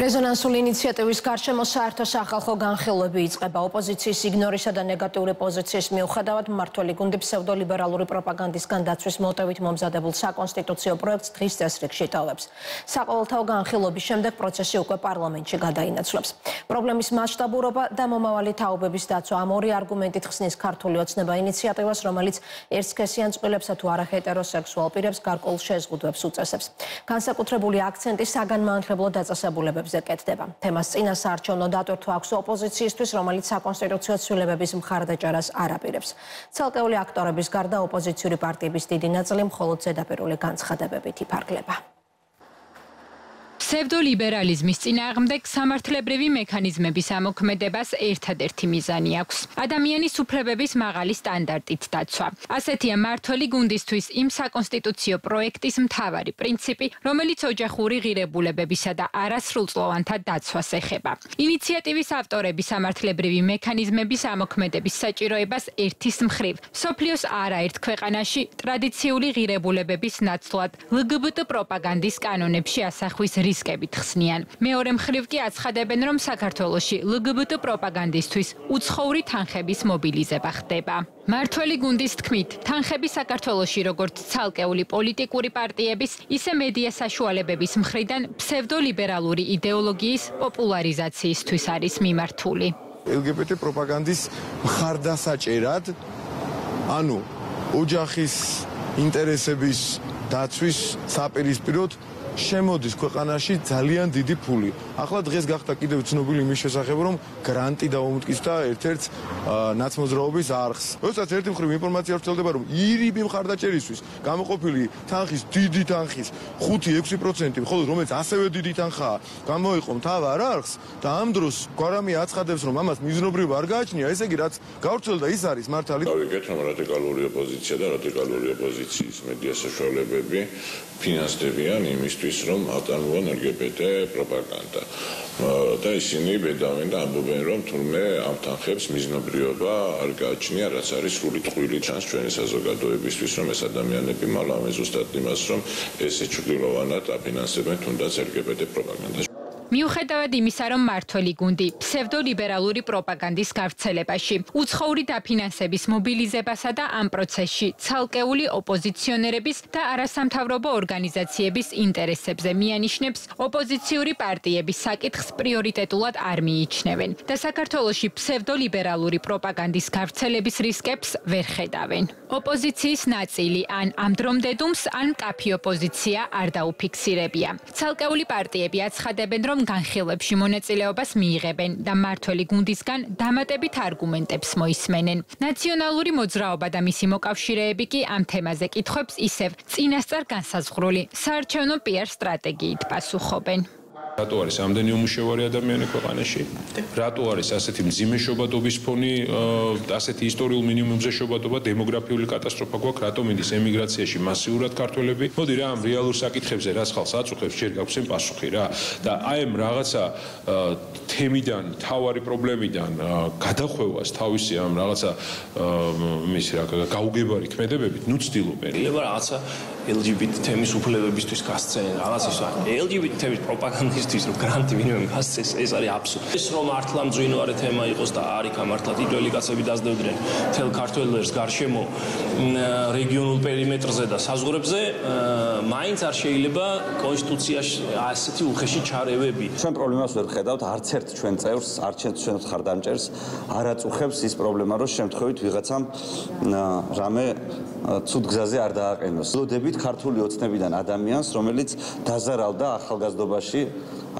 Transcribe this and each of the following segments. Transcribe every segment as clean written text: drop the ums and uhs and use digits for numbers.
რეზონანსული ინიციატივის გარშემო საერთო სახალხო განხილვები იწყება ოპოზიციის იგნორისა და ნეგატიური პოზიციის მიუხედავად მმართველი გუნდი ფსევდოლიბერალური პროპაგანდისგან დაცვის მოტივით მომზადებულ საკონსტიტუციო პროექტს დღის წესრიგში ტოვებს. საყოველთაო განხილვების შემდეგ პროცესი უკვე პარლამენტში გადაინაცვლებს. პრობლემის მასშტაბურობა და მომავალი თაობების დაცვა ამ ორი არგუმენტით ხსნის ქართული ოცნება ინიციატივას, რომელიც ერთსქესიან წყვილებსა თუ არაჰეტეროსექსუალ პირებს გარკვეულ შეზღუდვებს უწესებს. განსაკუთრებული აქცენტი საგანმანათლებლო დაწესებულებებზე კეთდება. თემას წინა საარჩევნო დატვირთვა აქვს ოპოზიციისთვის, რომელიც საკონსტიტუციო ცვლილებების მხარდაჭერას არ აპირებს. ცალკეული აქტორების გარდა ოპოზიციური პარტიების დიდი ნაწილი მხოლოდ ზედაპირული განცხადებებით იფარგლება. ფსევდოლიბერალიზმის წინააღმდეგ სამართლებრივი მექანიზმების ამოქმედებას ერთადერთი მიზანი აქვს. ადამიანის უფლებების მაღალი სტანდარტით დაცვა. ასეთია მმართველი გუნდისთვის იმ საკონსტიტუციო პროექტის მთავარი პრინციპი, რომელიც ოჯახური ღირებულებებისა და არასრულწლოვანთა დაცვას ეხება. ინიციატივის ავტორები სამართლებრივი მექანიზმების ამოქმედების საჭიროებას ერთის მხრივ, მსოფლიოს არაერთ ქვეყანაში ტრადიციული ღირებულებების ნაცვლად LGBT პროპაგანდის კანონებში ასახვის რისკებით ხსნიან. მეორე მხრივ კი აცხადებენ, რომ საქართველოში LGBT პროპაგანდისთვის უცხოური თანხების მობილიზება ხდება. მმართველი გუნდის თქმით, თანხები საქართველოში როგორც ცალკეული პოლიტიკური პარტიების, ისე მედია საშუალებების მხრიდან ფსევდოლიბერალური იდეოლოგიის პოპულარიზაციისთვის არის მიმართული. LGBT პროპაგანდის მხარდასაჭერად, ანუ ოჯახის ინტერესების დაცვის საპირისპიროდ შემოდის ქვეყანაში ძალიან დიდი ფული. ახლა დღეს გახდა კიდევ ცნობილი იმის შესახებ, რომ გრანტი დაუმტკიცდა ერთ-ერთ ნაცმოძრაობის არხს. როდესაც ერთი მხრივ ინფორმაცია ვრცელდება, რომ ირიბი მხარდაჭერისთვის გამოყოფილი თანხის დიდი თანხის 5-6%, მხოლოდ რომელიც ასევე დიდი თანხაა, გამოიყო მთავარ არხს და ამ დროს გვარამი აცხადებს, რომ ამას მიზნობრივ არ გააჩნია, ესე იგი რაც გავრცელდა ის არის მართალი. დავიგეთ, რომ რადიკალური ოპოზიცია და რადიკალური ოპოზიციის მედია საშუალებები ფინანსდებიან იმისთვის, რომ აწარმოონ LGBT პროპაგანდა. და ისინი ბედავენ და ამბობენ, რომ თურმე ამ თანხებს მიზნობრიობა არ გააჩნია, რაც არის სრული ტყვილი ჩანს ჩვენი საზოგადოებისთვის, რომ ეს ადამიანები მალავენ ზუსტად იმას, რომ ესე ჩრდილოვანად აფინანსებენ თუნდაც LGBT პროპაგანდას. მიუხედავად იმისა, რომ მმართველი გუნდი ფსევდოლიბერალური პროპაგანდის გავრცელებაში, უცხოური დაფინანსების მობილიზებასა და ამ პროცესში ცალკეული ოპოზიციონერების და არასამთავრობო ორგანიზაციების ინტერესებზე მიანიშნებს, ოპოზიციური პარტიები საკითხს პრიორიტეტულად არ მიიჩნევენ და საქართველოში ფსევდოლიბერალური პროპაგანდის გავრცელების რისკებს ვერ ხედავენ. ოპოზიციის ნაწილი ან ამდრომდედუმს, ან მკაფი ოპოზიცია არ დაუფიქსირებია. ცალკეული პარტიები აცხადებენ, რომ განხილვებში მონაწილეობას მიიღებენ და მმართველი გუნდისგან დამატებით არგუმენტებს მოისმენენ. ნაციონალური მოძრაობა და მისი მოკავშირეები კი ამ თემაზე კითხვებს ისევ წინასწარ განსაზღვრული საარჩევნო PR სტრატეგიით პასუხობენ. რატო არის ამდენი უმუშევარი ადამიანი ქვეყანაში? რატო არის ასეთი მძიმე შობადობის ფონი, ასეთი ისტორიულ მინიმუმზე შობადობა, დემოგრაფიული კატასტროფა გვაქვს, რატომ მიდის ემიგრაციაში მასიურად ქართველები? მოდი რა ამ რეალურ საკითხებზე რას ხალხს აწუხებს, ჯერ გაქვს ამ პასუხი რა. და აი ამ რაღაცა თემიდან, თავარი პრობლემიდან გადახვევას თავისი ამ რაღაცა მისი რა გაუგებარი ქმედებებით, ნუ ცდილობენ. რაღაცა LGBT თემის უფლებებისთვის გასცენ, რაღაც ის LGBT თემის პროპაგანდისტვის რომ გრანტი მინიმუმ გასცეს, ეს არის აბსურდი. ეს რომ მართლა მძვინვარე თემა იყოს და არის მართლა თითოეული კაცები დაძლებდნენ თელ ქართველებს გარშემო რეგიონულ პერიმეტრზე და საზღვრებზე, მაინც არ შეიძლება კონსტიტუციაში ასეთი უხეში ჩარევები. ჩვენ პრობლემას ვერ ხედავთ, არც ერთ ჩვენ წევრს, არც ჩვენ ხარდამჭერს არ აწუხებს ის პრობლემა, რომ შემთხვევით ვიღაცამ რამე ცუდ გზაზე არ დააყენოს. ვლოდებით ქართული ოცნებიდან ადამიანს, რომელიც დაზარავდა ახალგაზრდობაში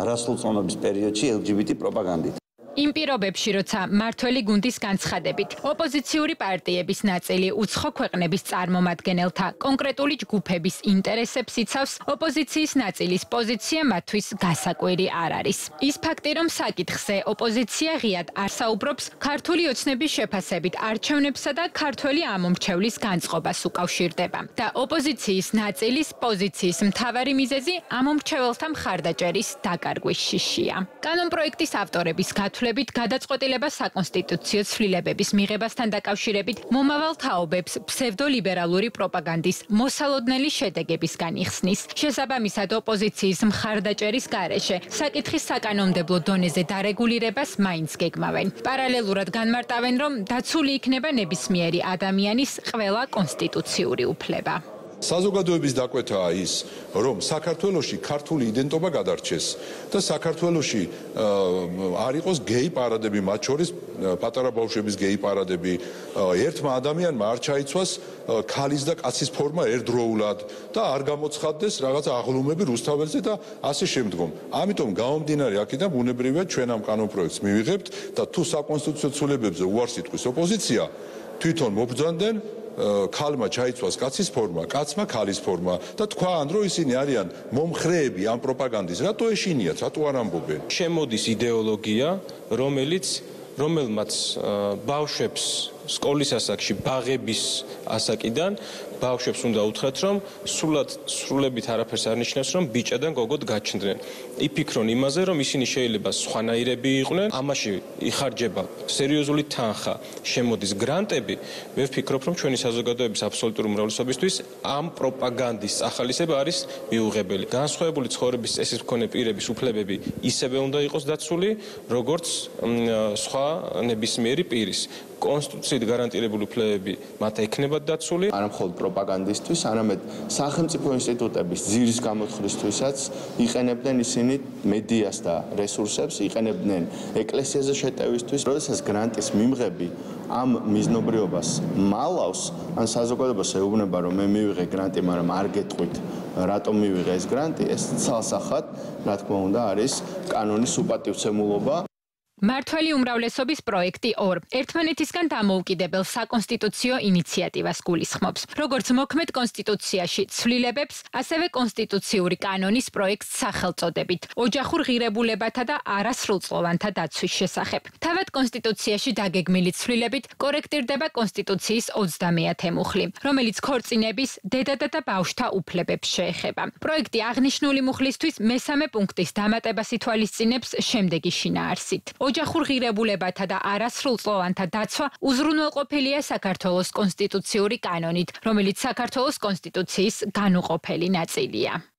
არასრულწლოვანობის პერიოდში LGBT პროპაგანდით. იმ პირობებში, როცა მმართველი გუნდის განცხადებით, ოპოზიციური პარტიების ნაწილი უცხო ქვეყნების წარმომადგენელთა კონკრეტული ჯგუფების ინტერესებს იცავს, ოპოზიციის ნაწილის პოზიცია მათთვის გასაკვირი არ არის. ის ფაქტი, რომ საკითხზე ოპოზიცია ღიად არ საუბრობს, ქართული ოცნების შეფასებით არჩევნებსა და ქართველი ამომრჩევლის განწყობას უკავშირდება და ოპოზიციის ნაწილის პოზიციის მთავარი მიზეზი ამომრჩეველთა მხარდაჭერის დაკარგვის შიშია. კანონპროექტის ავტორების მიმართულებით გადაწყვეტილება საკონსტიტუციო ცვლილებების მიღებასთან დაკავშირებით მომავალ თაობებს ფსევდოლიბერალური პროპაგანდის მოსალოდნელი შედეგებისგან იხსნის. შესაბამისად ოპოზიციის მხარდაჭერის გარეშე საკითხის საკანონმდებლო დონეზე დარეგულირებას მაინც გეგმავენ. პარალელურად განმარტავენ, რომ დაცული იქნება ნებისმიერი ადამიანის ყველა კონსტიტუციური უფლება. საზოგადოების დაკვეთაა ის, რომ საქართველოში ქართული იდენტობა გადარჩეს და საქართველოში არ იყოს გეი პარადები, მათ შორის პატარა ბავშვების გეი პარადები. ერთმა ადამიანმა არ ჩაიცვას ქალის და კაცის ფორმა ერთდროულად და არ გამოცხადდეს რაღაც აღლუმები რუსთაველზე და ასე შემდგომ. ამიტომ გამომდინარე აქედან ბუნებრივია ჩვენ ამ კანონპროექტს მივიღებთ და თუ საკონსტიტუციო ცვლილებებზე უარს იტყვის ოპოზიცია, თვითონ მობრძანდნენ ქალმა ჩაიცვას კაცის ფორმა, კაცმა ქალის ფორმა და თქვან რომ ისინი არიან მომხრეები ამ პროპაგანდის, რატო ეშინიათ, რატო არ ამბობენ? შემოდის იდეოლოგია, რომელმაც ბავშვებს სკოლის ასაკში ბაღების ასაკიდან ბავშვებს უნდა უთხრათ, რომ სრულებით არაფერს არ ნიშნავს, რომ ბიჭადან გოგოდ გაჩნდნენ. იფიქრონ იმაზე, რომ ისინი შეიძლება სხვანაირები იყვნენ, ამაში იხარჯება სერიოზული თანხა, შემოდის გრანტები. მე ვფიქრობ, რომ ჩვენი საზოგადოების აბსოლუტური უმრავლესობისთვის ამ პროპაგანდის ახალისება არის მიუღებელი. განსხვავებული ცხოვრების წესის მქონე პირების უფლებები ისევე უნდა იყოს დაცული, როგორც სხვა ნებისმიერი პირის. კონსტიტუციით გარანტირებული უფლებები მათ ექნებათ დაცული. არა მხოლოდ პროპაგანდისთვის, არამედ სახელმწიფო ინსტიტუტების ძირის გამოთხრისთვისაც იყენებდნენ ისინი მედიას და რესურსებს, იყენებდნენ ეკლესიაზე შეტევისთვის. როდესაც გრანტის მიმღები ამ მიზნობრიობას მალავს, ან საზოგადოებას ეუბნება, რომ მე მივიღე გრანტი, მაგრამ არ გეტყვით, რატომ მივიღე ეს გრანტი, ეს ცალსახად, რა თქმა უნდა, არის კანონის უპატივცემულობა. მართველი უმრავლესობის პროექტი 2 ერთმანეთისგან დამოუკიდებელ საკონსტიტუციო ინიციატივას გულისხმობს. როგორც მოქმედ კონსტიტუციაში ცვლილებებს, ასევე კონსტიტუციური კანონის პროექტს სახელწოდებით ოჯახურ ღირებულებათა და არასრულწლოვანთა დაცვის შესახებ. თავად კონსტიტუციაში დაგეგმილი ცვლილებით კორექტირდება კონსტიტუციის 30-ე მუხლი, რომელიც ქორწინების, დედათა და ბავშვთა უფლებებს შეეხება. პროექტი აღნიშნული მუხლისთვის მესამე პუნქტის დამატებას ითვალისწინებს შემდეგი შინაარსით. ოჯახურ ღირებულებათა და არასრულწლოვანთა დაცვა უზრუნველყოფილია საქართველოს კონსტიტუციური კანონით, რომელიც საქართველოს კონსტიტუციის განუყოფელი ნაწილია.